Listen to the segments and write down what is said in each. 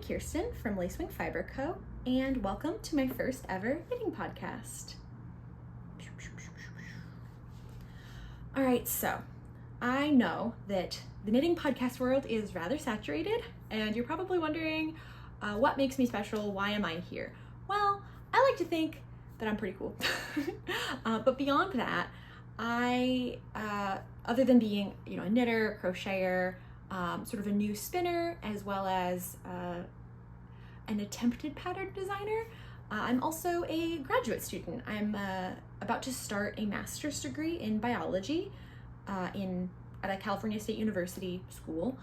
Kirsten from Lacewing Fiber Co. and welcome to my first ever knitting podcast. All right, so I know that the knitting podcast world is rather saturated and you're probably wondering what makes me special, why am I here? Well, I like to think that I'm pretty cool. But beyond that, I, other than being, a knitter, crocheter, sort of a new spinner, as well as an attempted pattern designer, I'm also a graduate student. I'm about to start a master's degree in biology at a California State University school.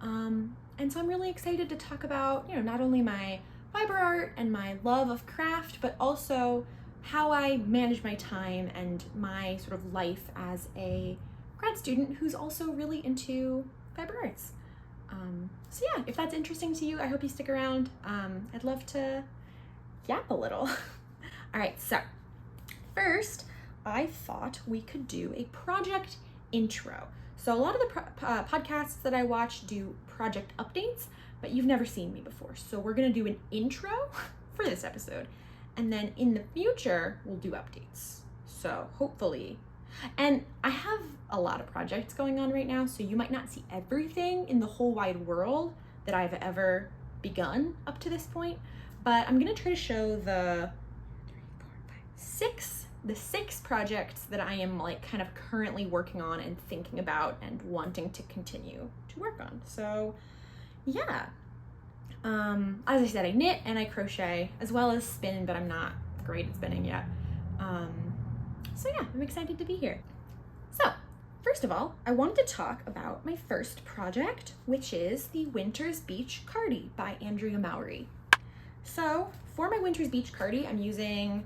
And so I'm really excited to talk about, not only my fiber art and my love of craft, but also how I manage my time and my sort of life as a grad student who's also really into fiber arts. So yeah, if that's interesting to you, I hope you stick around. I'd love to yap a little. All right, so first, I thought we could do a project intro. So a lot of the podcasts that I watch do project updates, but you've never seen me before. So we're gonna do an intro for this episode. And then in the future, we'll do updates. So hopefully, and I have a lot of projects going on right now, so you might not see everything in the whole wide world that I've ever begun up to this point, but I'm gonna try to show the six projects that I am kind of currently working on and thinking about and wanting to continue to work on. So yeah. As I said, I knit and I crochet as well as spin, but I'm not great at spinning yet. So yeah, I'm excited to be here. So first of all, I wanted to talk about my first project, which is the Winter's Beach Cardi by Andrea Mowry. So for my Winter's Beach Cardi, I'm using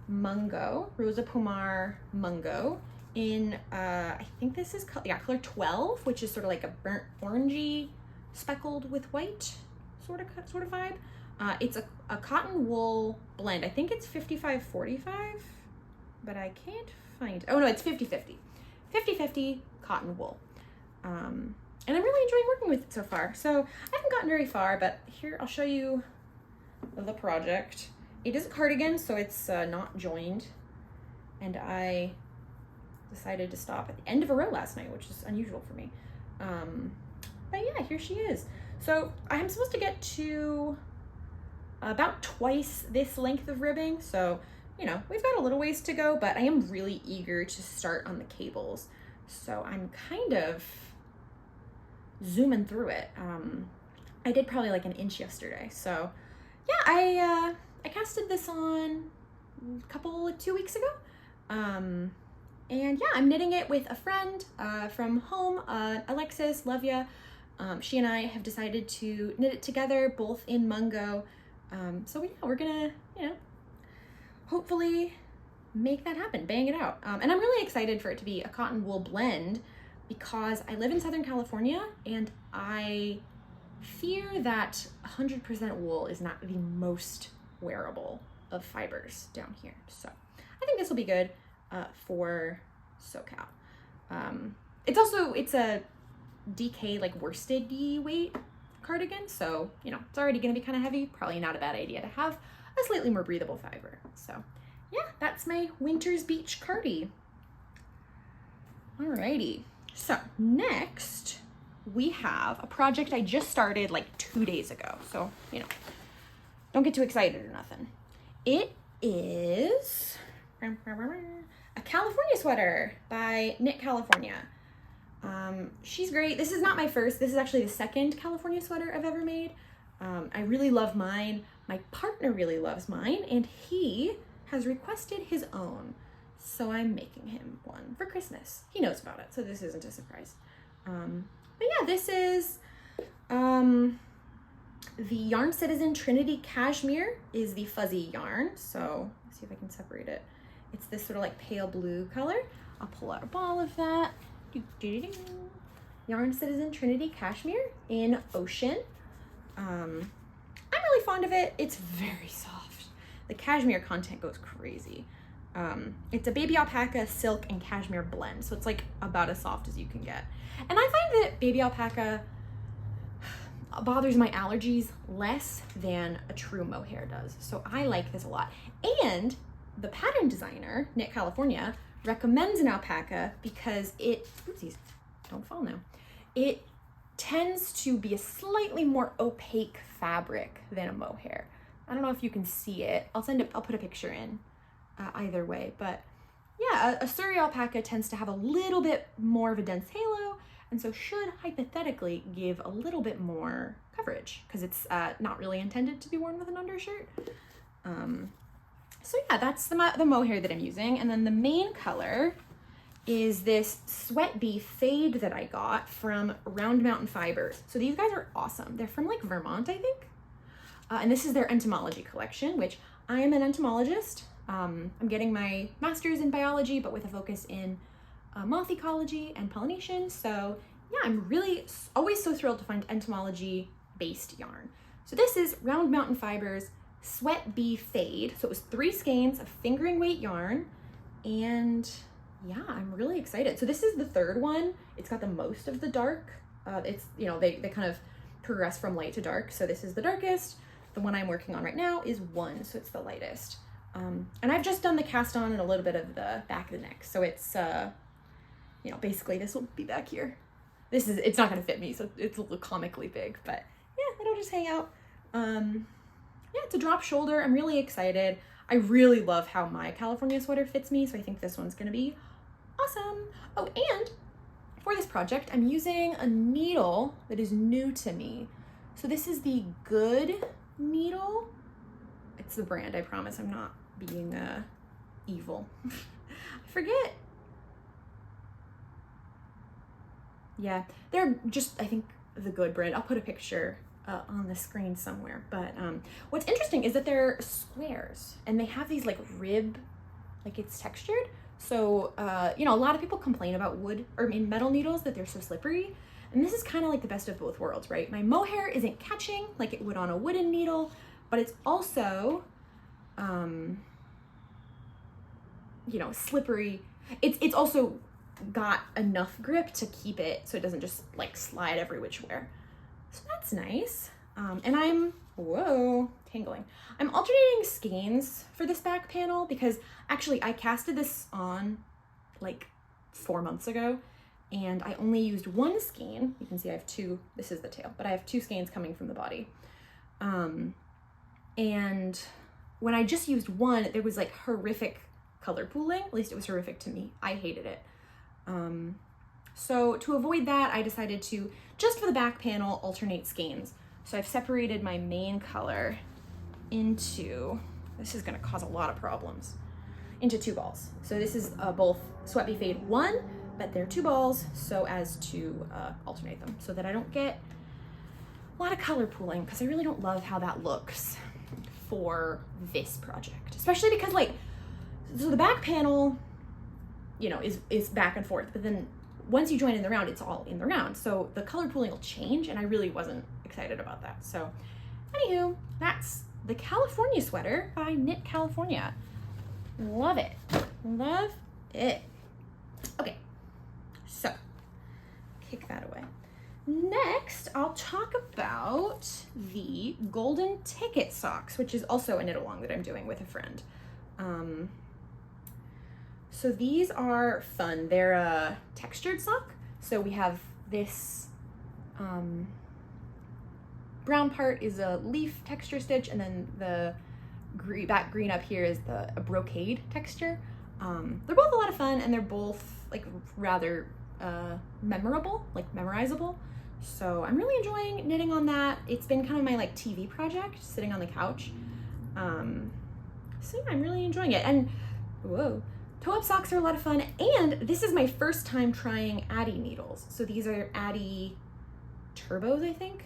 Mungo, Rosa Pomar Mungo in, I think this is color 12, which is sort of like a burnt orangey speckled with white sort of vibe. It's a cotton wool blend. I think it's 55-45, but I can't find, oh no, it's 50-50. 50-50 cotton wool. And I'm really enjoying working with it so far. So I haven't gotten very far, but here I'll show you the project. It is a cardigan, so it's not joined. And I decided to stop at the end of a row last night, which is unusual for me. But yeah, here she is. So I'm supposed to get to about twice this length of ribbing. So, we've got a little ways to go, but I am really eager to start on the cables. So I'm kind of zooming through it. I did probably like an inch yesterday. So yeah, I casted this on a 2 weeks ago. And yeah, I'm knitting it with a friend from home, Alexis, love ya. She and I have decided to knit it together, both in Mungo. So yeah, we're gonna, hopefully make that happen, bang it out. And I'm really excited for it to be a cotton wool blend because I live in Southern California and I fear that 100% wool is not the most wearable of fibers down here. So I think this will be good for SoCal. It's a DK worsted weight cardigan, so it's already gonna be kind of heavy. Probably not a bad idea to have a slightly more breathable fiber. So yeah, that's my Winter's Beach Cardi. Alrighty, so next we have a project I just started 2 days ago, so don't get too excited or nothing. It is a California sweater by Knit California. She's great. This is not my first. This is actually the second California sweater I've ever made. I really love mine. My partner really loves mine, and he has requested his own. So I'm making him one for Christmas. He knows about it, so this isn't a surprise. But yeah, this is the Yarn Citizen Trinity Cashmere is the fuzzy yarn. So let's see if I can separate it. It's this sort of pale blue color. I'll pull out a ball of that. Yarn Citizen Trinity Cashmere in Ocean. I'm really fond of it. It's very soft. The cashmere content goes crazy. It's a baby alpaca, silk, and cashmere blend, so it's about as soft as you can get. And I find that baby alpaca, bothers my allergies less than a true mohair does. So I like this a lot. And the pattern designer, Knit California, recommends an alpaca because it, oopsies, don't fall now. It tends to be a slightly more opaque fabric than a mohair. I don't know if you can see it. I'll put a picture in either way, but yeah, a Surrey alpaca tends to have a little bit more of a dense halo, and so should hypothetically give a little bit more coverage because it's not really intended to be worn with an undershirt. So yeah, that's the mohair that I'm using. And then the main color is this Sweat Bee Fade that I got from Round Mountain Fibers. So these guys are awesome. They're from like Vermont, I think. And this is their entomology collection, which I am an entomologist. I'm getting my master's in biology, but with a focus in moth ecology and pollination. So yeah, I'm really always so thrilled to find entomology based yarn. So this is Round Mountain Fibers Sweat Bee Fade. So it was 3 skeins of fingering weight yarn, and yeah, I'm really excited. So this is the 3rd one. It's got the most of the dark. It's, you know, they kind of progress from light to dark. So this is the darkest. The one I'm working on right now is 1, so it's the lightest. And I've just done the cast on and a little bit of the back of the neck. So it's, you know, basically this will be back here. It's not gonna fit me, so it's a little comically big, but yeah, it'll just hang out. Yeah, it's a drop shoulder. I'm really excited. I really love how my California sweater fits me, so I think this one's gonna be awesome. Oh, and for this project, I'm using a needle that is new to me. So this is the Good needle. It's the brand, I promise I'm not being evil. I forget. Yeah, they're just, I think, the Good brand. I'll put a picture on the screen somewhere. But what's interesting is that they're squares and they have these like rib, like it's textured. So, you know, a lot of people complain about metal needles, that they're so slippery. And this is kind of like the best of both worlds, right? My mohair isn't catching like it would on a wooden needle, but it's also, you know, slippery. It's also got enough grip to keep it so it doesn't just like slide every which way. So that's nice. And I'm, whoa, tangling. I'm alternating skeins for this back panel because actually I casted this on like 4 months ago and I only used 1 skein. You can see I have 2, this is the tail, but I have 2 skeins coming from the body. And when I just used 1, there was like horrific color pooling. At least it was horrific to me. I hated it. So to avoid that, I decided to, just for the back panel, alternate skeins. So I've separated my main color into, this is gonna cause a lot of problems, into 2 balls. So this is both Sweat Bee Fade 1, but they're 2 balls so as to alternate them so that I don't get a lot of color pooling, because I really don't love how that looks for this project, especially because like, so the back panel, you know, is back and forth, but then once you join in the round, it's all in the round. So the color pooling will change, and I really wasn't excited about that. So anywho, that's the California sweater by Knit California. Love it. Love it. Okay, so kick that away. Next, I'll talk about the Golden Ticket socks, which is also a knit along that I'm doing with a friend. So these are fun. They're a textured sock. So we have this brown part is a leaf texture stitch, and then the that green up here is a brocade texture. They're both a lot of fun, and they're both like rather memorable, like memorizable. So I'm really enjoying knitting on that. It's been kind of my like TV project, sitting on the couch. So yeah, I'm really enjoying it. And whoa. Toe-up socks are a lot of fun, and this is my first time trying Addy needles. So these are Addy Turbos, I think,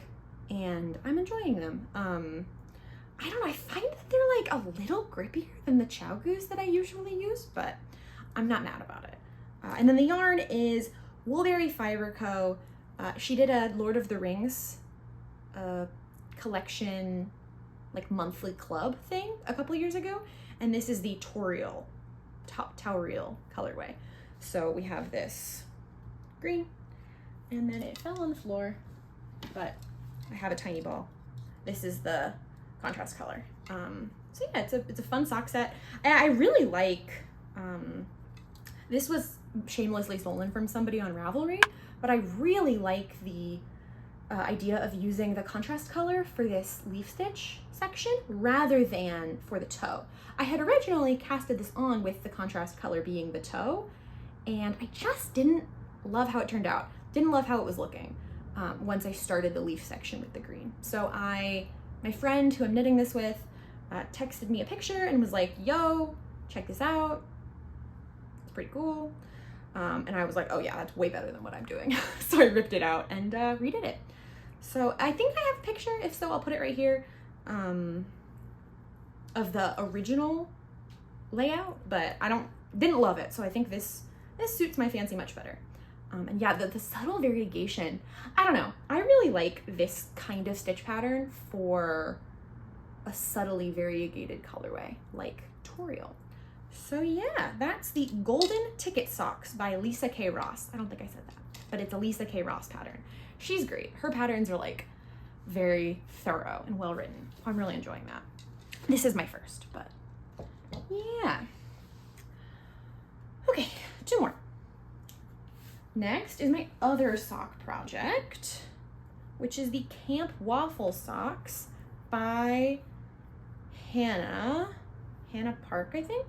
and I'm enjoying them. I don't know, I find that they're like a little grippier than the Chow Goose that I usually use, but I'm not mad about it. And then the yarn is Woolberry Fiber Co. She did a Lord of the Rings collection, like monthly club thing a couple years ago, and this is the Tauriel colorway. So we have this green, and then it fell on the floor, but I have a tiny ball. This is the contrast color. So yeah, it's a fun sock set. I really like, this was shamelessly stolen from somebody on Ravelry, but I really like the idea of using the contrast color for this leaf stitch section rather than for the toe. I had originally casted this on with the contrast color being the toe, and I just didn't love how it turned out. Didn't love how it was looking once I started the leaf section with the green. So my friend who I'm knitting this with texted me a picture and was like, yo, check this out. It's pretty cool. And I was like, oh yeah, that's way better than what I'm doing. So I ripped it out and redid it. So I think I have a picture. If so, I'll put it right here of the original layout, but didn't love it. So I think this suits my fancy much better. And yeah, the subtle variegation, I don't know. I really like this kind of stitch pattern for a subtly variegated colorway like Toriel. So yeah, that's the Golden Ticket Socks by Lisa K. Ross. I don't think I said that, but it's a Lisa K. Ross pattern. She's great. Her patterns are like very thorough and well written. I'm really enjoying that. This is my first, but yeah. Okay, 2 more. Next is my other sock project, which is the Camp Waffle socks by Hannah Park, I think.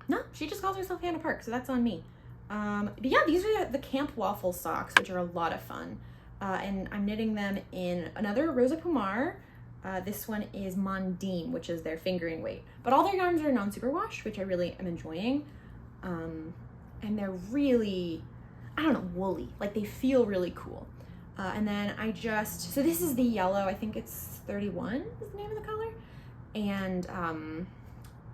No, she just calls herself Hannah Park, so that's on me. But yeah, these are the Camp Waffle socks, which are a lot of fun. And I'm knitting them in another Rosa Pomar. This one is Mondine, which is their fingering weight. But all their yarns are non-superwash, which I really am enjoying. And they're really, I don't know, woolly. Like they feel really cool. And then so this is the yellow, I think it's 31 is the name of the color. And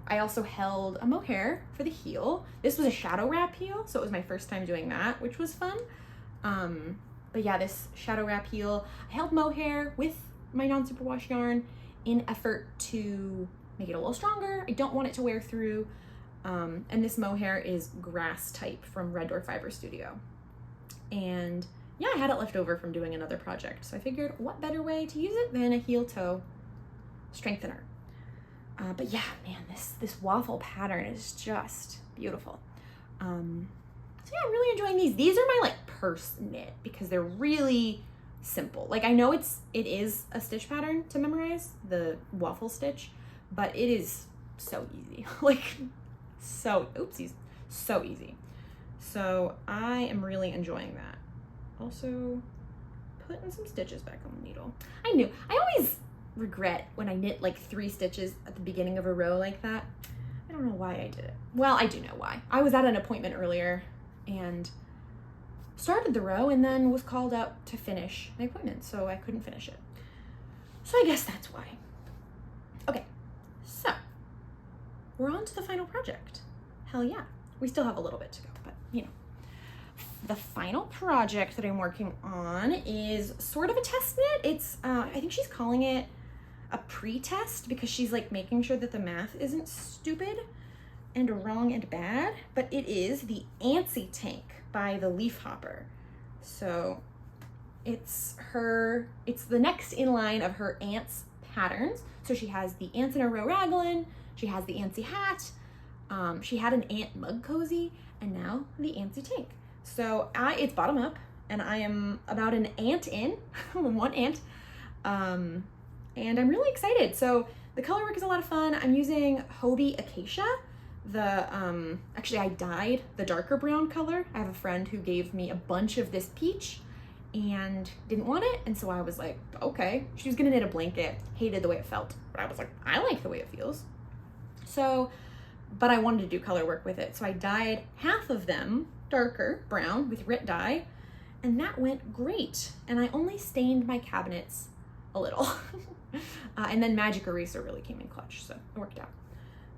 I also held a mohair for the heel. This was a shadow wrap heel, so it was my first time doing that, which was fun. But yeah, this shadow wrap heel, I held mohair with my non-superwash yarn in effort to make it a little stronger. I don't want it to wear through. And this mohair is grass type from Red Door Fiber Studio. And yeah, I had it left over from doing another project. So I figured what better way to use it than a heel toe strengthener. But yeah, man, this waffle pattern is just beautiful. So yeah, I'm really enjoying these. These are my like purse knit because they're really simple. Like I know it is a stitch pattern to memorize, the waffle stitch, but it is so easy. Like so easy. So I am really enjoying that. Also putting some stitches back on the needle. I always regret when I knit like 3 stitches at the beginning of a row like that. I don't know why I did it. Well, I do know why. I was at an appointment earlier and started the row and then was called out to finish my appointment, so I couldn't finish it. So I guess that's why. Okay, so we're on to the final project. Hell yeah. We still have a little bit to go, but you know. The final project that I'm working on is sort of a test knit. It's, I think she's calling it a pre-test because she's like making sure that the math isn't stupid and wrong and bad, but it is the Antsy tank by the Leafhopper. So it's the next in line of her ants patterns. So she has the ants in a row raglan, she has the Antsy hat, she had an ant mug cozy, and now the Antsy tank. So it's bottom up, and I am about an ant in, 1 ant, and I'm really excited. So the color work is a lot of fun. I'm using Hobie Acacia. Actually I dyed the darker brown color. I have a friend who gave me a bunch of this peach and didn't want it, and so I was like, okay. She was gonna knit a blanket, hated the way it felt, but I was like, I like the way it feels. So, but I wanted to do color work with it, so I dyed half of them darker brown with Rit dye, and that went great. And I only stained my cabinets a little. And then Magic Eraser really came in clutch, so it worked out.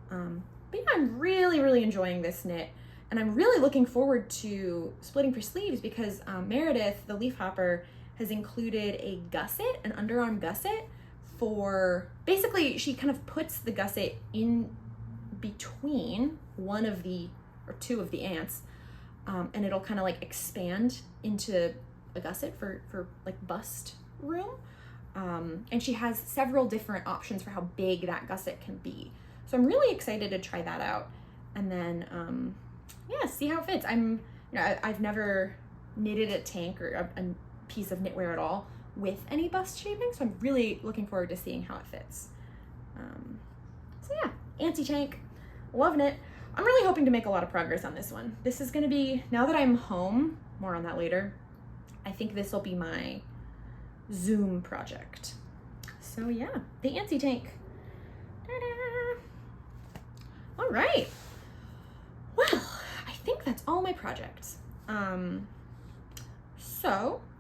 But yeah, I'm really, really enjoying this knit, and I'm really looking forward to splitting for sleeves because Meredith, the Leafhopper, has included a gusset, an underarm gusset for, basically she kind of puts the gusset in between 2 of the ants, and it'll kind of like expand into a gusset for like bust room. And she has several different options for how big that gusset can be. So I'm really excited to try that out. And then, yeah, see how it fits. I've never knitted a tank or a piece of knitwear at all with any bust shaping, so I'm really looking forward to seeing how it fits. So yeah, Antsy tank, loving it. I'm really hoping to make a lot of progress on this one. This is gonna be, now that I'm home, more on that later, I think this will be my Zoom project. So yeah, the Antsy tank. Ta-da! All right. Well, I think that's all my projects.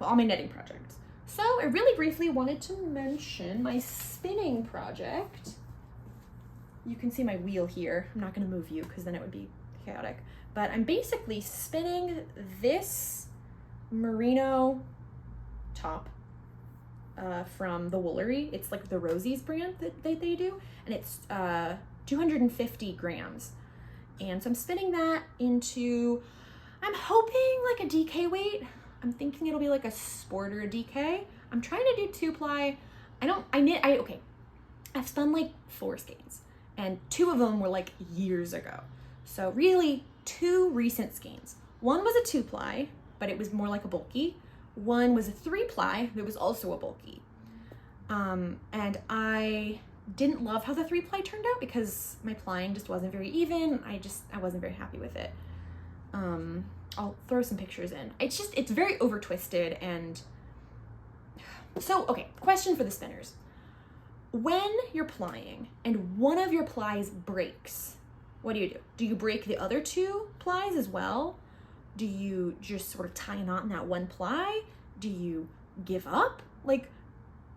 All my knitting projects. So I really briefly wanted to mention my spinning project. You can see my wheel here. I'm not gonna move you because then it would be chaotic. But I'm basically spinning this merino top from the Woolery. It's like the Rosie's brand that they do, and it's 250 grams. And so I'm spinning that into, I'm hoping like a DK weight. I'm thinking it'll be like a sport or a DK. I'm trying to do 2-ply. I've spun like 4 skeins, and 2 of them were like years ago. So really 2 recent skeins. One was a 2-ply, but it was more like a bulky. One was a 3-ply, that was also a bulky. And I didn't love how the 3-ply turned out because my plying just wasn't very even. I wasn't very happy with it. I'll throw some pictures in. It's very over twisted. And so, okay, question for the spinners. When you're plying and one of your plies breaks, what do? Do you break the other 2 plies as well? Do you just sort of tie a knot in that one ply? Do you give up? Like,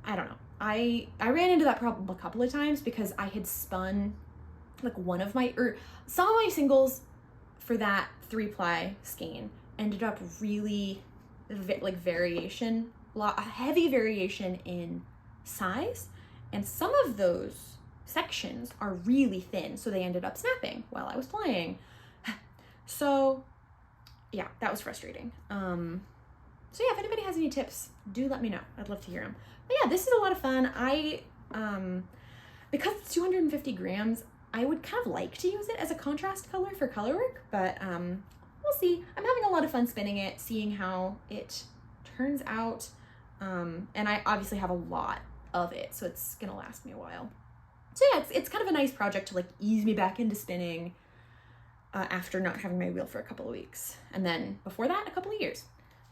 I don't know. I ran into that problem a couple of times because I had spun like some of my singles for that 3-ply skein ended up really like a heavy variation in size, and some of those sections are really thin, so they ended up snapping while I was playing. So yeah, that was frustrating. So yeah, if anybody has any tips, do let me know. I'd love to hear them. But yeah, this is a lot of fun. Because it's 250 grams, I would kind of like to use it as a contrast color for color work, but we'll see. I'm having a lot of fun spinning it, seeing how it turns out. And I obviously have a lot of it, so it's gonna last me a while. So yeah, it's kind of a nice project to like ease me back into spinning after not having my wheel for a couple of weeks. And then before that, a couple of years.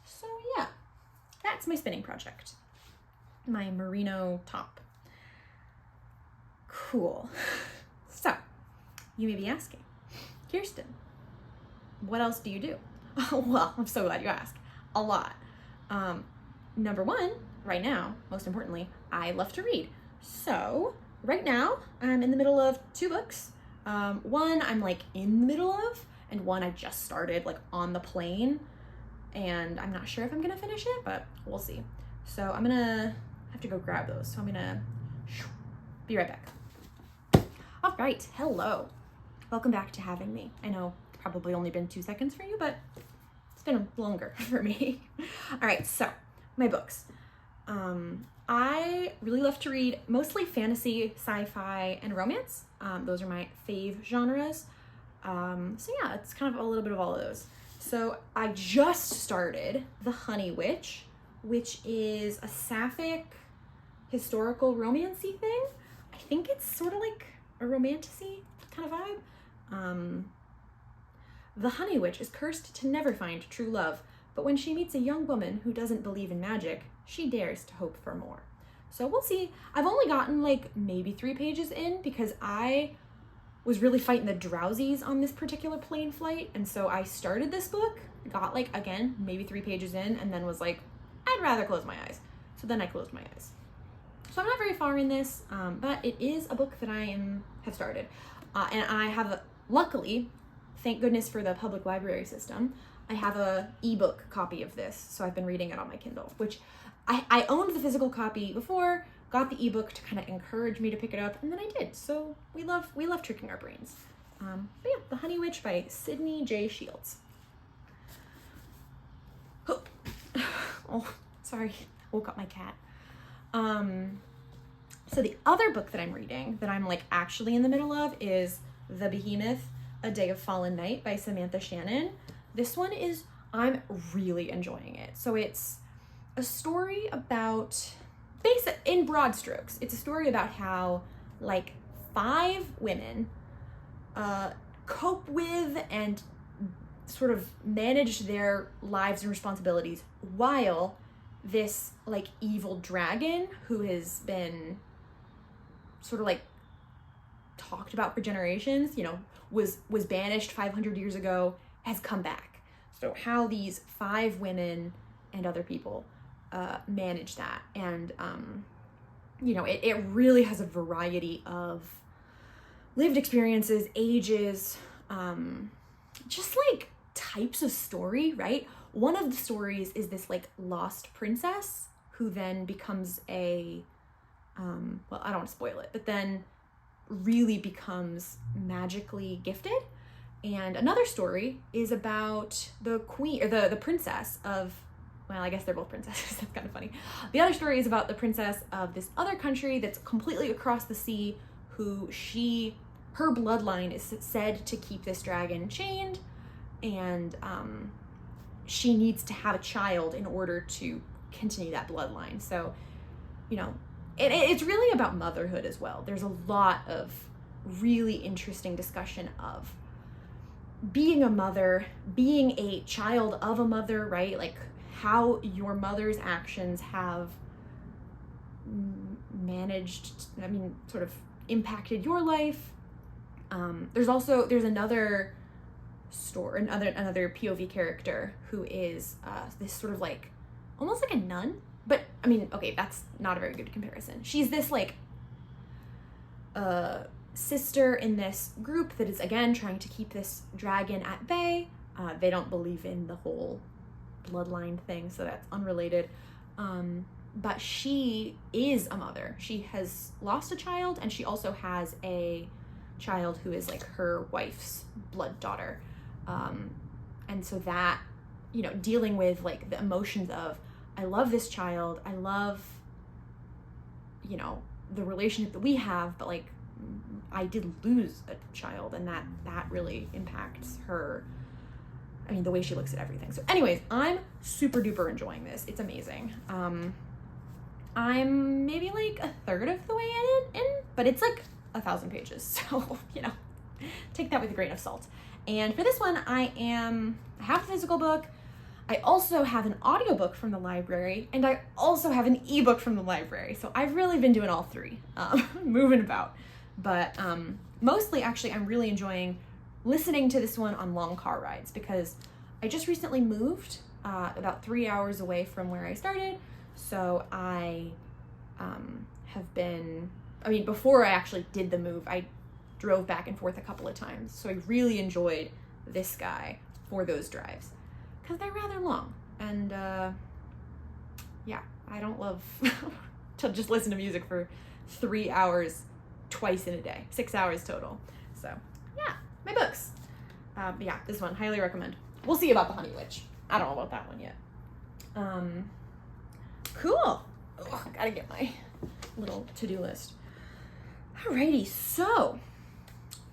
So yeah, that's my spinning project. My merino top. Cool. So, you may be asking, Kirsten, what else do you do? Oh, well, I'm so glad you asked. A lot. Number 1, right now, most importantly, I love to read. So, right now, I'm in the middle of 2 books. One I'm like in the middle of, and one I just started like on the plane, and I'm not sure if I'm gonna finish it, but we'll see. So I'm gonna have to go grab those. So I'm gonna be right back. All right, hello. Welcome back to having me. I know it's probably only been 2 seconds for you, but it's been longer for me. All right, so my books. I really love to read mostly fantasy, sci-fi, and romance. Those are my fave genres. So yeah, it's kind of a little bit of all of those. So I just started The Honey Witch, which is a sapphic historical romancy thing. I think it's sort of like a romantasy kind of vibe. The Honey Witch is cursed to never find true love, but when she meets a young woman who doesn't believe in magic, she dares to hope for more. So we'll see. I've only gotten like maybe 3 pages in because I was really fighting the drowsies on this particular plane flight, and so I started this book, got like, again, maybe 3 pages in, and then was like, I'd rather close my eyes. So then I closed my eyes. So I'm not very far in this, but it is a book that I have started. And I have, luckily, thank goodness for the public library system, I have a ebook copy of this, so I've been reading it on my Kindle, which I owned the physical copy before, got the ebook to kind of encourage me to pick it up, and then I did. So we love tricking our brains. But yeah, The Honey Witch by Sydney J. Shields. Oh, sorry, woke up my cat. So the other book that I'm reading that I'm like actually in the middle of is The Behemoth, A Day of Fallen Night by Samantha Shannon. This one is, I'm really enjoying it. So it's a story about, in broad strokes, it's a story about how like 5 women cope with and sort of manage their lives and responsibilities while this like evil dragon who has been sort of like talked about for generations, you know, was banished 500 years ago, has come back. So how these 5 women and other people manage that. And you know, it really has a variety of lived experiences, ages, just like types of story, right? One of the stories is this like lost princess who then becomes a, well, I don't want to spoil it, but then really becomes magically gifted. And another story is about the queen, or the princess of, well, I guess they're both princesses. That's kind of funny. The other story is about the princess of this other country that's completely across the sea, who her bloodline is said to keep this dragon chained, and she needs to have a child in order to continue that bloodline. So, you know, it's really about motherhood as well. There's a lot of really interesting discussion of being a mother, being a child of a mother, right? Like how your mother's actions have sort of impacted your life. There's another story, another POV character who is this sort of like, almost like a nun, but I mean, okay, that's not a very good comparison. She's this like sister in this group that is again trying to keep this dragon at bay. They don't believe in the whole bloodline thing, so that's unrelated. But she is a mother. She has lost a child, and she also has a child who is like her wife's blood daughter. And so that, you know, dealing with like the emotions of, I love this child, I love, you know, the relationship that we have, but like I did lose a child, and that really impacts her, I mean, the way she looks at everything. So anyways, I'm super duper enjoying this. It's amazing. I'm maybe like a third of the way in, but it's like 1,000 pages. So, you know, take that with a grain of salt. And for this one, I have a physical book. I also have an audiobook from the library, and I also have an ebook from the library. So I've really been doing all 3, moving about. But mostly, actually, I'm really enjoying listening to this one on long car rides, because I just recently moved about 3 hours away from where I started. So I have been, I mean, before I actually did the move, I drove back and forth a couple of times. So I really enjoyed this guy for those drives, because they're rather long. And yeah, I don't love to just listen to music for 3 hours twice in a day, 6 hours total. So yeah, my books. Yeah, this one, highly recommend. We'll see about the Honey Witch. I don't know about that one yet. Cool. Oh, gotta get my little to-do list. Alrighty, so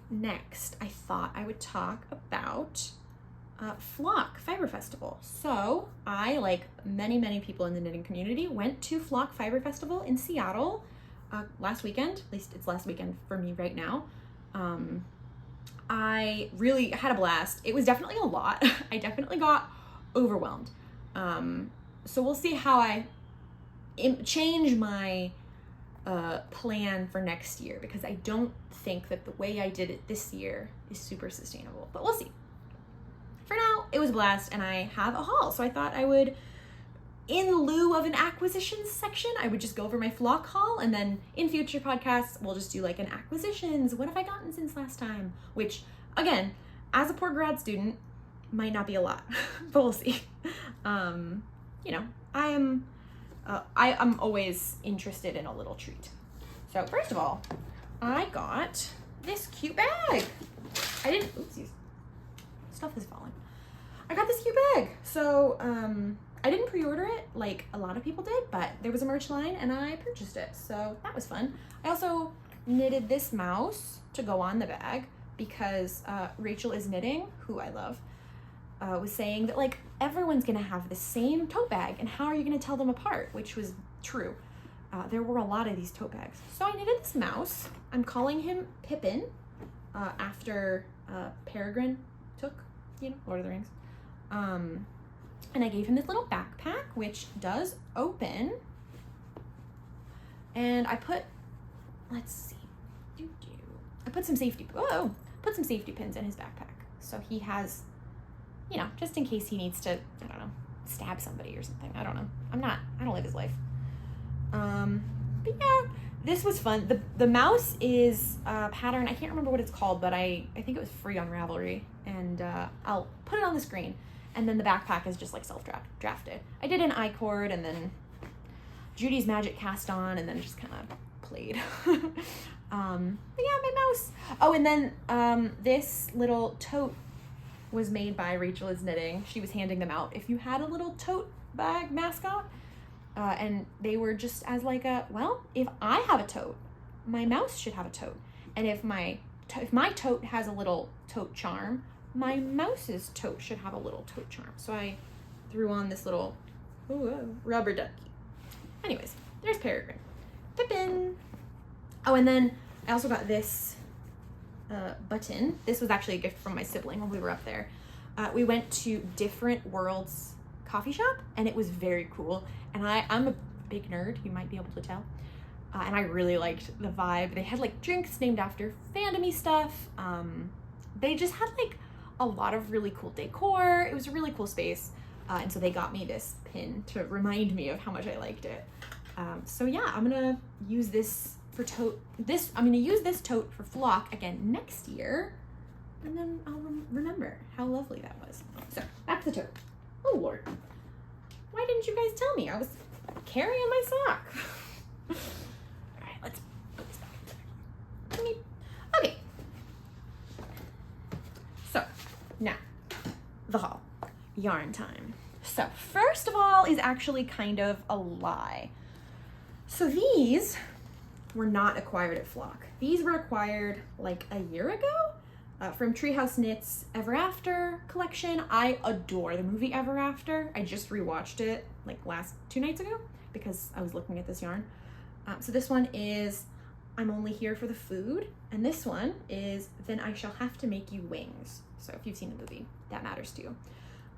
next I thought I would talk about Flock Fiber Festival. So I, like many people in the knitting community, went to Flock Fiber Festival in Seattle last weekend. At least it's last weekend for me right now. I really had a blast. It was definitely a lot. I definitely got overwhelmed. So we'll see how I change my plan for next year, because I don't think that the way I did it this year is super sustainable, but we'll see. For now, it was a blast, and I have a haul, so I thought I would, in lieu of an acquisitions section, I would just go over my Flock haul, and then in future podcasts, we'll just do like an acquisitions. What have I gotten since last time? Which, again, as a poor grad student, might not be a lot, but we'll see. You know, I'm always interested in a little treat. So first of all, I got this cute bag. Oopsies, stuff is falling. I got this cute bag. So I I didn't pre-order it like a lot of people did, but there was a merch line and I purchased it. So that was fun. I also knitted this mouse to go on the bag because Rachel is knitting, who I love, was saying that like everyone's gonna have the same tote bag and how are you gonna tell them apart, which was true. There were a lot of these tote bags. So I knitted this mouse. I'm calling him Pippin after Peregrine took, you know, Lord of the Rings. And I gave him this little backpack, which does open. And I put, let's see, I put some safety pins in his backpack. So he has, you know, just in case he needs to, I don't know, stab somebody or something. I don't know. I don't live his life. But yeah, this was fun. The mouse is a pattern, I can't remember what it's called, but I think it was free on Ravelry. And I'll put it on the screen. And then the backpack is just like self-drafted. I did an I-cord and then Judy's magic cast on and then just kind of played. But yeah, my mouse. Oh, and then this little tote was made by Rachel is Knitting. She was handing them out. If you had a little tote bag mascot, and they were just as like well, if I have a tote, my mouse should have a tote. And if my tote has a little tote charm, my mouse's tote should have a little tote charm. So I threw on this little rubber ducky. Anyways, there's Peregrine. Pippin. Oh, and then I also got this button. This was actually a gift from my sibling when we were up there. We went to Different Worlds coffee shop and it was very cool. And I'm a big nerd, you might be able to tell. And I really liked the vibe. They had like drinks named after fandom-y stuff. They just had like a lot of really cool decor. It was a really cool space. And so they got me this pin to remind me of how much I liked it. So yeah, I'm gonna use this for I'm gonna use this tote for Flock again next year. And then I'll remember how lovely that was. So back to the tote. Oh Lord. Why didn't you guys tell me? I was carrying my sock. All right, let's put this back in there. Okay. So now, the haul. Yarn time. So first of all is actually kind of a lie. So these were not acquired at Flock. These were acquired like a year ago from Treehouse Knits Ever After collection. I adore the movie Ever After. I just rewatched it like 2 nights ago because I was looking at this yarn. So this one is I'm Only Here for the Food. And this one is Then I Shall Have to Make You Wings. So if you've seen the movie, that matters to you.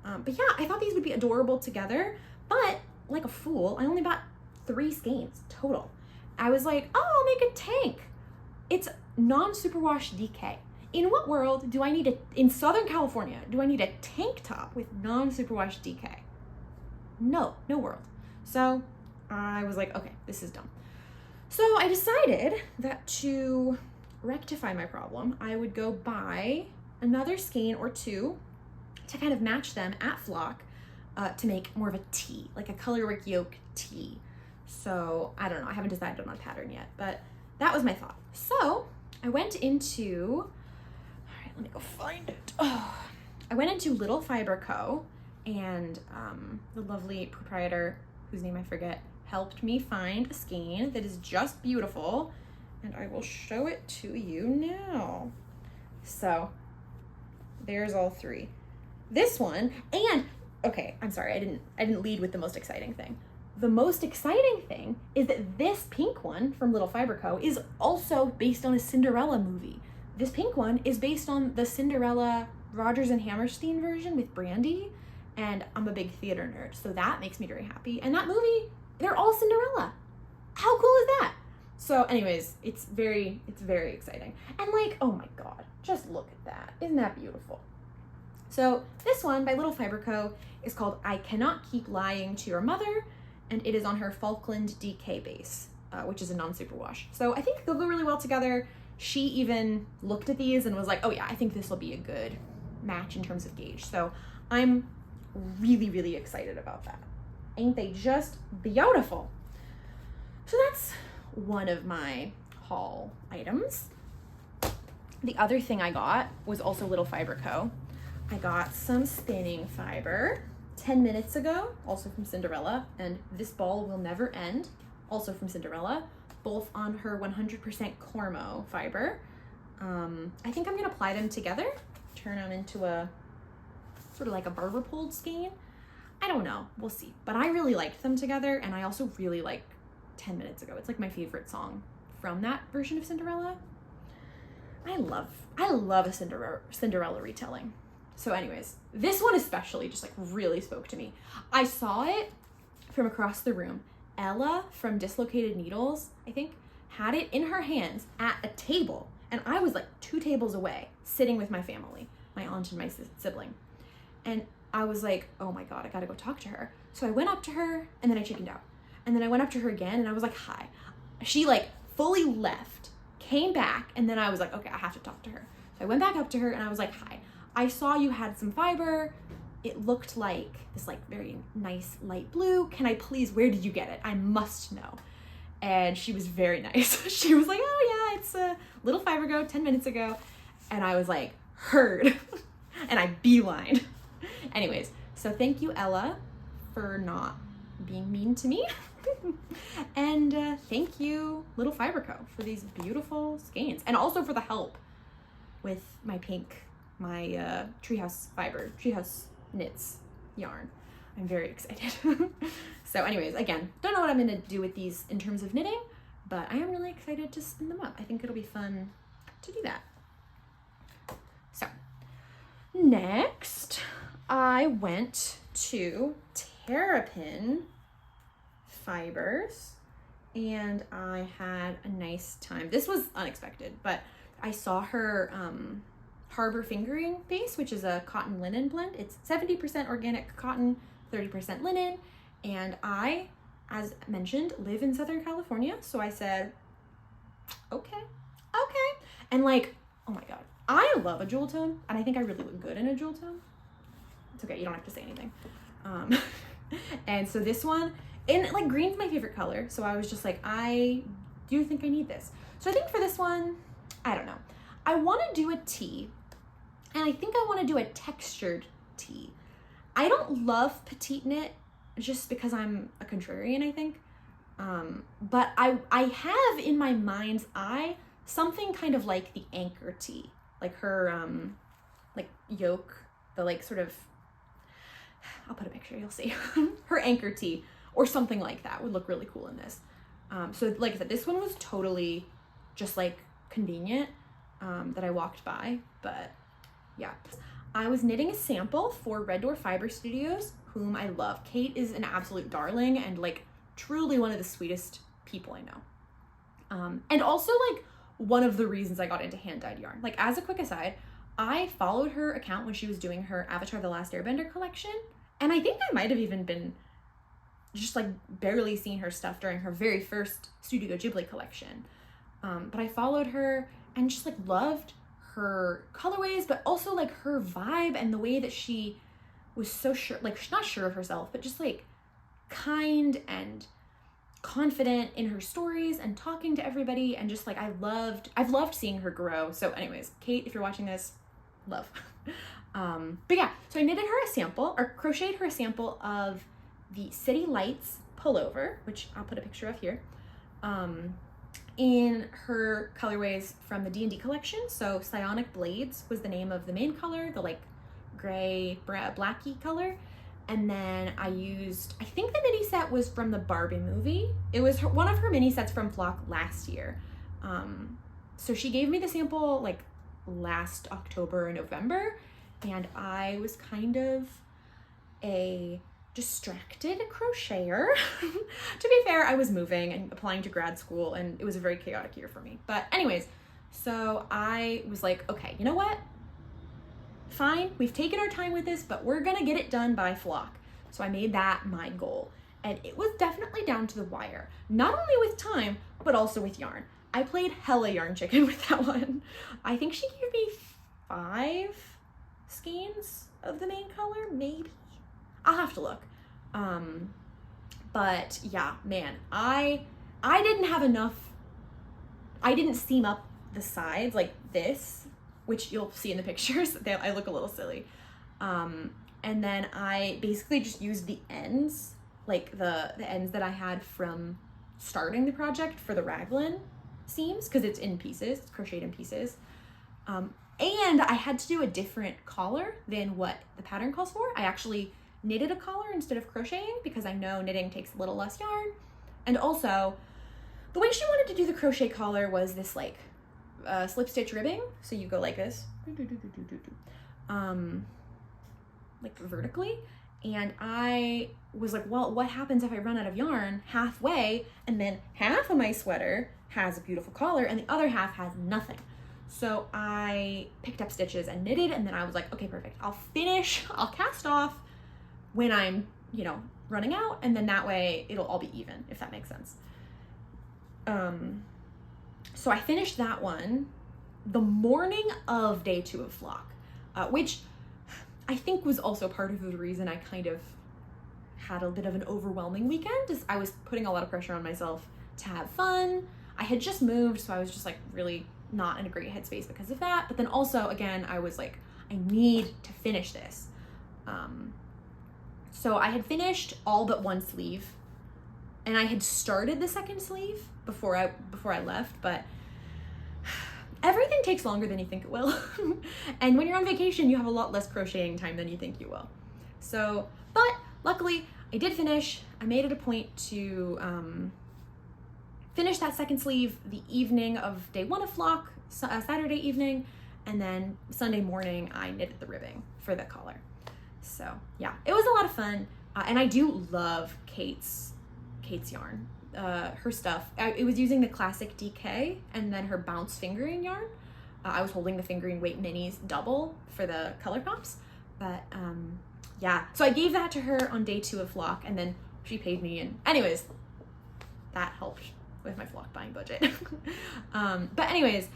But yeah, I thought these would be adorable together, but like a fool, I only bought 3 skeins total. I was like, oh, I'll make a tank. It's non-superwash DK. In what world do I need in Southern California, do I need a tank top with non-superwash DK? No world. So I was like, okay, this is dumb. So I decided that to rectify my problem, I would go buy another skein or 2 to kind of match them at Flock to make more of a tee, like a colorwork yoke tee. So I don't know, I haven't decided on a pattern yet, but that was my thought. So I went into, all right, let me go find it. Oh, I went into Little Fiber Co. and the lovely proprietor, whose name I forget, helped me find a skein that is just beautiful, and I will show it to you now. So there's all 3. This one, and okay, I'm sorry, I didn't lead with the most exciting thing. The most exciting thing is that this pink one from Little Fiber Co. is also based on a Cinderella movie. This pink one is based on the Cinderella Rodgers and Hammerstein version with Brandy, and I'm a big theater nerd, so that makes me very happy. And that movie, they're all Cinderella. How cool is that? So anyways, it's very exciting. And like, oh my God, just look at that. Isn't that beautiful? So this one by Little Fiber Co. is called I Cannot Keep Lying to Your Mother, and it is on her Falkland DK base, which is a non-superwash. So I think they'll go really well together. She even looked at these and was like, oh yeah, I think this will be a good match in terms of gauge. So I'm really excited about that. Ain't they just beautiful? So that's one of my haul items. The other thing I got was also Little Fiber Co. I got some spinning fiber 10 Minutes Ago, also from Cinderella, and This Ball Will Never End, also from Cinderella, both on her 100% Cormo fiber. I think I'm gonna apply them together, turn them into a sort of like a barber pole skein. I don't know, we'll see. But I really liked them together, and I also really like 10 Minutes Ago. It's like my favorite song from that version of Cinderella. I love a Cinderella retelling. So anyways, this one especially just like really spoke to me. I saw it from across the room. Ella from Dislocated Needles, I think, had it in her hands at a table, and I was like 2 tables away sitting with my family, my aunt and my sibling. And I was like, oh my God, I gotta go talk to her. So I went up to her, and then I chickened out. And then I went up to her again, and I was like, hi. She like fully left, came back, and then I was like, okay, I have to talk to her. So I went back up to her, and I was like, hi. I saw you had some fiber. It looked like this like very nice light blue. Can I please, where did you get it? I must know. And she was very nice. She was like, oh yeah, it's a little fiber go 10 minutes ago. And I was like, heard. And I beelined. Anyways, so thank you, Ella, for not being mean to me. And thank you, Little Fiber Co, for these beautiful skeins, and also for the help with my pink, my treehouse knits yarn. I'm very excited. So anyways, again, don't know what I'm gonna do with these in terms of knitting, but I am really excited to spin them up. I think it'll be fun to do that. So next, I went to Terrapin Fibers, and I had a nice time. This was unexpected, but I saw her Harbor Fingering base, which is a cotton linen blend. It's 70% organic cotton, 30% linen, and I, as mentioned, live in Southern California, so I said, okay. And like, oh my God, I love a jewel tone, and I think I really look good in a jewel tone. It's okay, you don't have to say anything. And so this one, and like green's my favorite color, so I was just like, I do think I need this. So I think for this one, I don't know. I want to do a tee, and I think I want to do a textured tee. I don't love petite knit just because I'm a contrarian, I think. But I have in my mind's eye something kind of like the anchor tee, like her like yoke, the like sort of, I'll put a picture, you'll see. Her anchor tee or something like that would look really cool in this. So like I said, this one was totally just like convenient that I walked by, but yeah. I was knitting a sample for Red Door Fiber Studios, whom I love. Kate is an absolute darling and like truly one of the sweetest people I know. And also like one of the reasons I got into hand-dyed yarn. Like as a quick aside, I followed her account when she was doing her Avatar: The Last Airbender collection, and I think I might have even been just like barely seen her stuff during her very first Studio Ghibli collection. But I followed her and just like loved her colorways, but also like her vibe and the way that she was so sure, like not sure of herself, but just like kind and confident in her stories and talking to everybody, and just like I've loved seeing her grow. So anyways, Kate, if you're watching this, love. But yeah, so I knitted her a sample, or crocheted her a sample of the City Lights pullover, which I'll put a picture of here, in her colorways from the D&D collection. So Psionic Blades was the name of the main color, the like gray blacky color. And then I used, I think the mini set was from the Barbie movie. It was one of her mini sets from Flock last year. So she gave me the sample like last October or November, and I was kind of a distracted crocheter. To be fair, I was moving and applying to grad school, and it was a very chaotic year for me. But anyways, so I was like, okay, you know what? Fine, we've taken our time with this, but we're gonna get it done by Flock. So I made that my goal, and it was definitely down to the wire. Not only with time, but also with yarn. I played hella yarn chicken with that one. I think she gave me 5 skeins of the main color, maybe. I'll have to look. But yeah, man, I didn't have enough. I didn't seam up the sides like this, which you'll see in the pictures. I look a little silly. And then I basically just used the ends, like the ends that I had from starting the project for the raglan seams, because it's in pieces, it's crocheted in pieces. And I had to do a different collar than what the pattern calls for. I actually knitted a collar instead of crocheting because I know knitting takes a little less yarn. And also, the way she wanted to do the crochet collar was this like slip stitch ribbing. So you go like this, like vertically. And I was like, well, what happens if I run out of yarn halfway and then half of my sweater has a beautiful collar and the other half has nothing? So I picked up stitches and knitted, and then I was like, okay, perfect. I'll cast off when I'm, you know, running out, and then that way it'll all be even, if that makes sense. So I finished that one the morning of day 2 of flock, which I think was also part of the reason I kind of had a bit of an overwhelming weekend, is I was putting a lot of pressure on myself to have fun. I had just moved, so I was just like really not in a great headspace because of that. But then also, again, I was like, I need to finish this. So I had finished all but one sleeve, and I had started the second sleeve before I left, but everything takes longer than you think it will. And when you're on vacation, you have a lot less crocheting time than you think you will. So, but luckily I did finish. I made it a point to finish that second sleeve the evening of day 1 of flock, Saturday evening, and then Sunday morning I knitted the ribbing for the collar. So yeah, it was a lot of fun, and I do love Kate's yarn. Her stuff. It was using the classic DK and then her bounce fingering yarn. I was holding the fingering weight minis double for the color pops, but yeah. So I gave that to her on day 2 of flock, and then she paid me, and anyways, that helped with my flock buying budget. But anyways,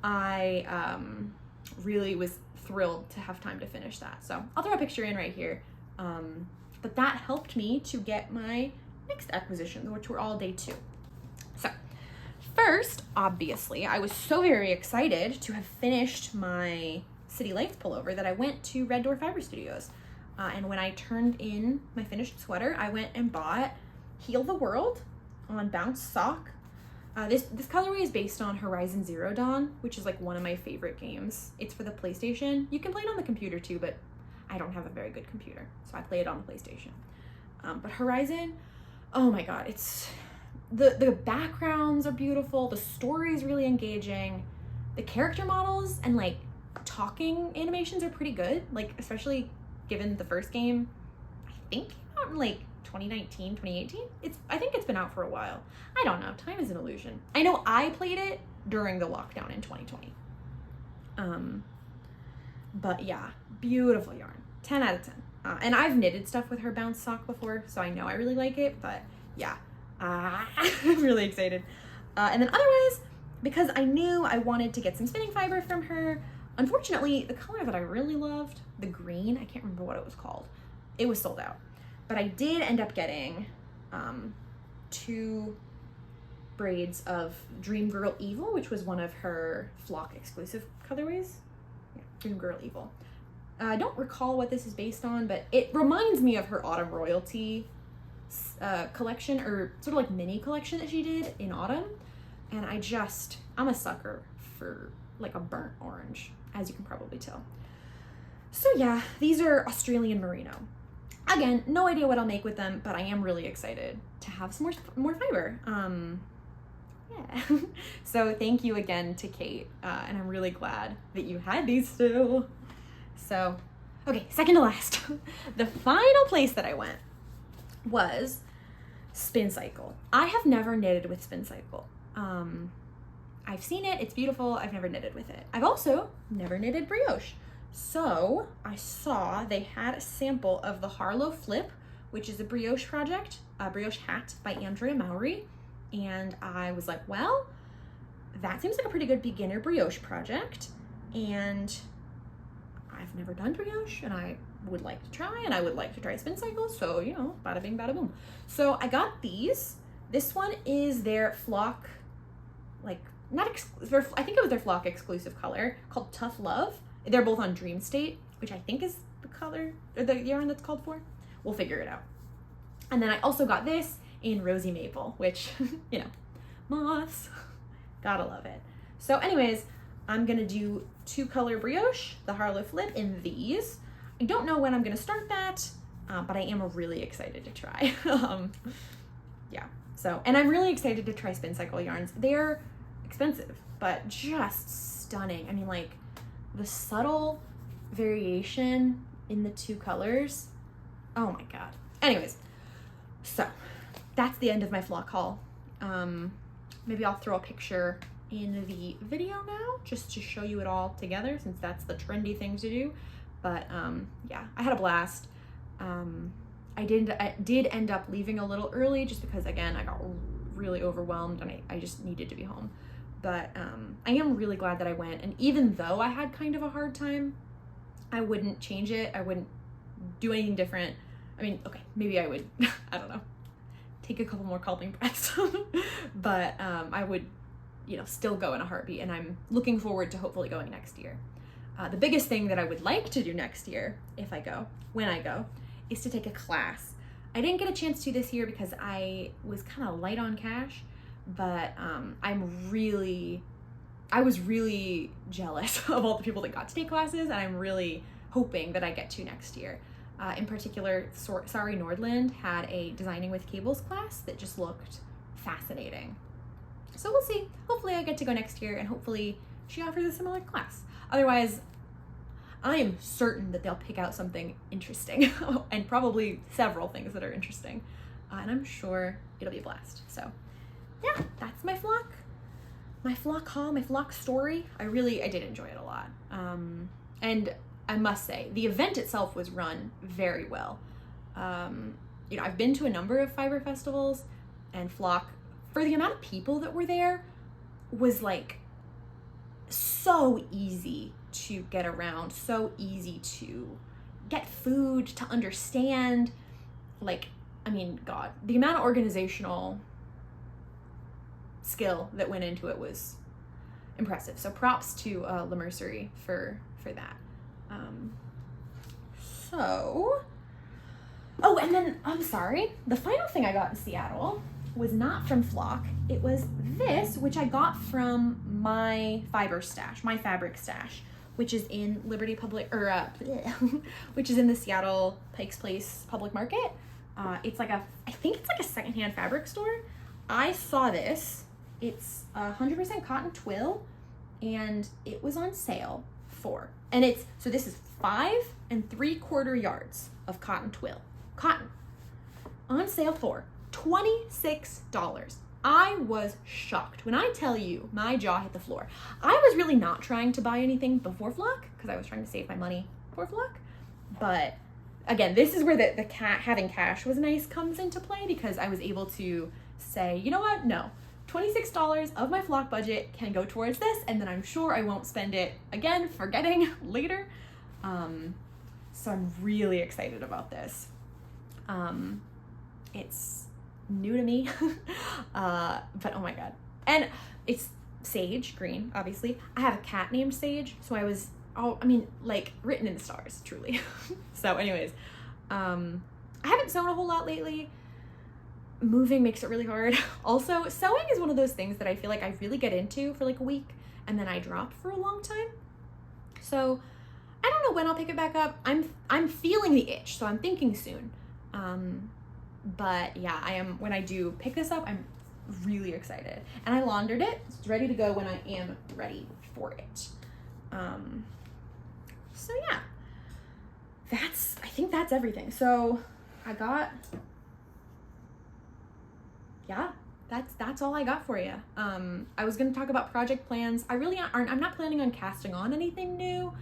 I really was thrilled to have time to finish that. So I'll throw a picture in right here. But that helped me to get my next acquisition, which were all day 2. So first, obviously, I was so very excited to have finished my City Lights pullover that I went to Red Door Fiber Studios. And when I turned in my finished sweater, I went and bought Heal the World on Bounce Sock. This colorway is based on Horizon Zero Dawn, which is like one of my favorite games. It's for the PlayStation. You can play it on the computer too, but I don't have a very good computer, so I play it on the PlayStation. But Horizon, oh my god, it's the backgrounds are beautiful, the story is really engaging, the character models and like talking animations are pretty good, like especially given the first game I think came out in like 2019, 2018. I think it's been out for a while. I don't know, time is an illusion. I know I played it during the lockdown in 2020. But yeah, beautiful yarn, 10 out of 10. And I've knitted stuff with her bounce sock before, so I know I really like it, but yeah, I'm really excited. And then otherwise, because I knew I wanted to get some spinning fiber from her, unfortunately, the color that I really loved, the green, I can't remember what it was called, it was sold out. But I did end up getting 2 braids of Dream Girl Evil, which was one of her flock exclusive colorways. Yeah, Dream Girl Evil. I don't recall what this is based on, but it reminds me of her Autumn Royalty collection, or sort of like mini collection that she did in autumn. And I'm a sucker for like a burnt orange, as you can probably tell. So yeah, these are Australian Merino. Again, no idea what I'll make with them, but I am really excited to have some more fiber. Yeah. So thank you again to Kate, and I'm really glad that you had these still. So, okay, second to last. The final place that I went was Spin Cycle. I have never knitted with Spin Cycle. I've seen it, it's beautiful, I've never knitted with it. I've also never knitted brioche. So I saw they had a sample of the Harlow Flip, which is a brioche project, a brioche hat by Andrea Mowry. And I was like, well, that seems like a pretty good beginner brioche project. And I've never done brioche, and I would like to try, and I would like to try Spin Cycle. So, you know, bada bing, bada boom. So I got these. This one is their flock, like, I think it was their flock exclusive color called Tough Love. They're both on Dream State, which I think is the color, or the yarn that's called for. We'll figure it out. And then I also got this in Rosy Maple, which, you know, moths, gotta love it. So anyways, I'm gonna do 2-color brioche, the Harlow Flip, in these. I don't know when I'm gonna start that, but I am really excited to try. Yeah, so, and I'm really excited to try Spin Cycle yarns. They're expensive, but just stunning. I mean, like, the subtle variation in the 2 colors, oh my god. Anyways, so that's the end of my flock haul. Maybe I'll throw a picture in the video now just to show you it all together, since that's the trendy thing to do. But yeah, I had a blast. I did end up leaving a little early just because, again, I got really overwhelmed and I just needed to be home. But I am really glad that I went, and even though I had kind of a hard time, I wouldn't change it. I wouldn't do anything different. I mean, okay, maybe I would, I don't know, take a couple more calming breaths, but I would, you know, still go in a heartbeat, and I'm looking forward to hopefully going next year. The biggest thing that I would like to do next year, if I go, when I go, is to take a class. I didn't get a chance to this year because I was kind of light on cash, but I was really jealous of all the people that got to take classes, and I'm really hoping that I get to next year. In particular, Sorry Nordland had a Designing with Cables class that just looked fascinating. So we'll see. Hopefully I get to go next year, and hopefully she offers a similar class. Otherwise, I am certain that they'll pick out something interesting and probably several things that are interesting. And I'm sure it'll be a blast. So yeah, that's my flock haul, my flock story. I did enjoy it a lot. And I must say, the event itself was run very well. You know, I've been to a number of fiber festivals, and flock, for the amount of people that were there, was like so easy to get around, so easy to get food, to understand. Like, I mean, God, the amount of organizational skill that went into it was impressive. So props to Le Mercery for that. Oh, and then, I'm sorry, the final thing I got in Seattle was not from Flock. It was this, which I got from my fabric stash, which is in Liberty Public, or which is in the Seattle Pikes Place Public Market. It's like I think it's like a secondhand fabric store. I saw this. It's 100% cotton twill, and it was on sale so this is 5 3/4 yards of cotton twill. Cotton. On sale for $26. I was shocked. When I tell you, my jaw hit the floor. I was really not trying to buy anything before Flock because I was trying to save my money for Flock. But again, this is where the having cash was nice comes into play, because I was able to say, you know what? No. $26 of my Flock budget can go towards this, and then I'm sure I won't spend it again forgetting later. So I'm really excited about this. It's new to me, but oh my god. And it's sage green, obviously. I have a cat named Sage, so like written in the stars, truly. So anyways, I haven't sewn a whole lot lately. Moving makes it really hard. Also, sewing is one of those things that I feel like I really get into for like a week, and then I drop for a long time. So I don't know when I'll pick it back up. I'm feeling the itch, so I'm thinking soon. But yeah, I am, when I do pick this up, I'm really excited. And I laundered it. It's ready to go when I am ready for it. So yeah, I think that's everything. So that's all I got for you. I was going to talk about project plans. I'm not planning on casting on anything new.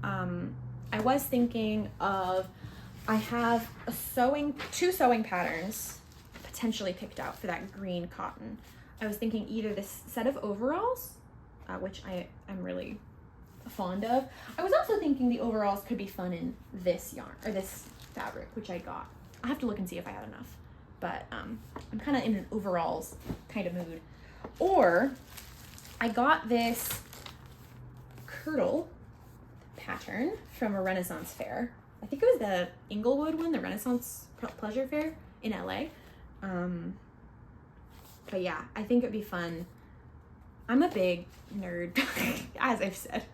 I was thinking of, I have two sewing patterns potentially picked out for that green cotton. I was thinking either this set of overalls, which I'm really fond of. I was also thinking the overalls could be fun in this yarn, or this fabric, which I got. I have to look and see if I have enough, but I'm kind of in an overalls kind of mood. Or I got this kirtle pattern from a Renaissance fair. I think it was the Inglewood one, the Renaissance Pleasure Fair in LA. But yeah, I think it'd be fun. I'm a big nerd, as I've said.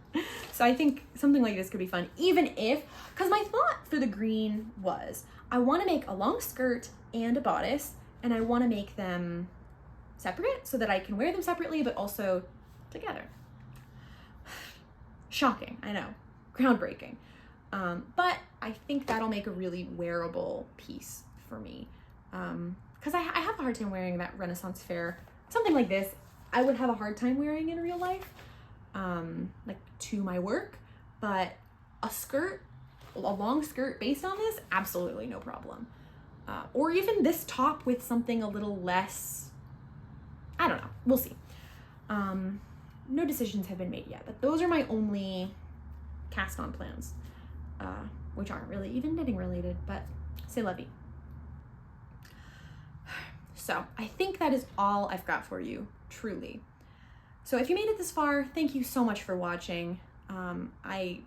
So I think something like this could be fun, even if, because my thought for the green was, I want to make a long skirt and a bodice, and I want to make them separate so that I can wear them separately, but also together. Shocking, I know, groundbreaking. But I think that'll make a really wearable piece for me. Because I have a hard time wearing that Renaissance Fair. Something like this, I would have a hard time wearing in real life, like to my work, but a skirt, a long skirt based on this, absolutely no problem. Or even this top with something a little less, I don't know, we'll see. No decisions have been made yet, but those are my only cast on plans, which aren't really even knitting related, but c'est la vie. So I think that is all I've got for you, truly. So if you made it this far, thank you so much for watching. I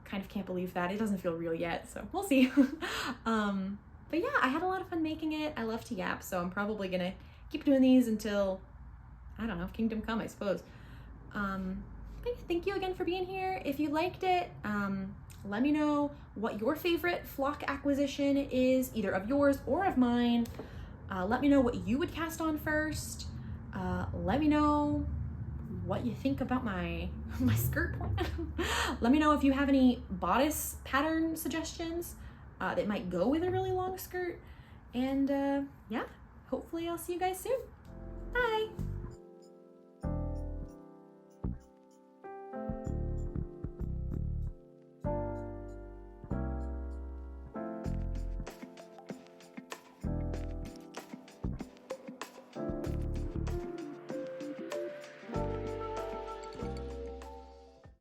kind of can't believe that. It doesn't feel real yet, so we'll see. But yeah, I had a lot of fun making it. I love to yap, so I'm probably gonna keep doing these until, I don't know, Kingdom Come, I suppose. But yeah, thank you again for being here. If you liked it, let me know what your favorite flock acquisition is, either of yours or of mine. Let me know what you would cast on first. Let me know what you think about my skirt plan. Let me know if you have any bodice pattern suggestions that might go with a really long skirt. And yeah, hopefully I'll see you guys soon. Bye.